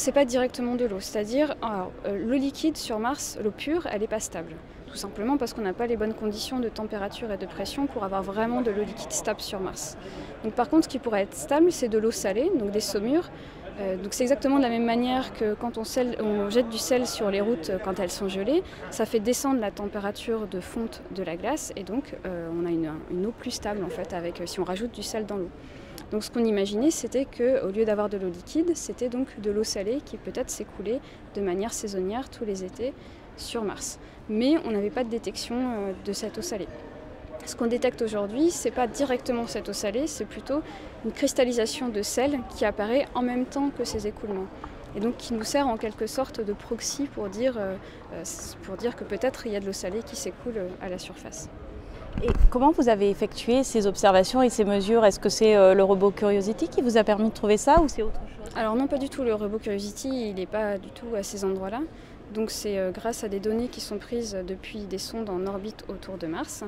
c'est pas directement de l'eau, c'est-à-dire l'eau liquide sur Mars, l'eau pure, elle n'est pas stable. Tout simplement parce qu'on n'a pas les bonnes conditions de température et de pression pour avoir vraiment de l'eau liquide stable sur Mars. Donc par contre, ce qui pourrait être stable, c'est de l'eau salée, donc des saumures. Donc c'est exactement de la même manière que quand on jette du sel sur les routes quand elles sont gelées, ça fait descendre la température de fonte de la glace et donc on a une eau plus stable en fait si on rajoute du sel dans l'eau. Donc ce qu'on imaginait, c'était qu'au lieu d'avoir de l'eau liquide, c'était donc de l'eau salée qui peut-être s'écoulait de manière saisonnière tous les étés sur Mars. Mais on n'avait pas de détection de cette eau salée. Ce qu'on détecte aujourd'hui, ce n'est pas directement cette eau salée, c'est plutôt une cristallisation de sel qui apparaît en même temps que ces écoulements. Et donc qui nous sert en quelque sorte de proxy pour dire que peut-être il y a de l'eau salée qui s'écoule à la surface. Et comment vous avez effectué ces observations et ces mesures? Est-ce que c'est le robot Curiosity qui vous a permis de trouver ça ou c'est autre chose? Alors non, pas du tout. Le robot Curiosity, il n'est pas du tout à ces endroits-là. Donc c'est grâce à des données qui sont prises depuis des sondes en orbite autour de Mars.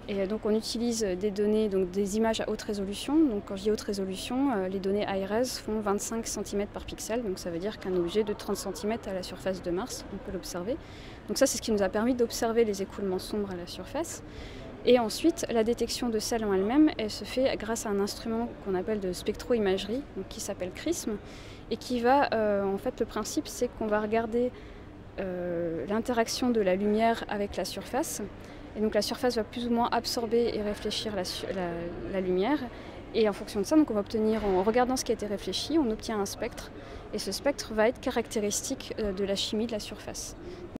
Et donc on utilise des données, donc des images à haute résolution. Donc quand je dis haute résolution, les données high-res font 25 cm par pixel. Donc ça veut dire qu'un objet de 30 cm à la surface de Mars, on peut l'observer. Donc ça c'est ce qui nous a permis d'observer les écoulements sombres à la surface. Et ensuite, la détection de sel en elle-même, elle se fait grâce à un instrument qu'on appelle de spectro-imagerie, donc qui s'appelle CRISM, et qui va, en fait, le principe, c'est qu'on va regarder l'interaction de la lumière avec la surface. Et donc la surface va plus ou moins absorber et réfléchir la lumière. Et en fonction de ça, donc on va obtenir, en regardant ce qui a été réfléchi, on obtient un spectre. Et ce spectre va être caractéristique de la chimie de la surface.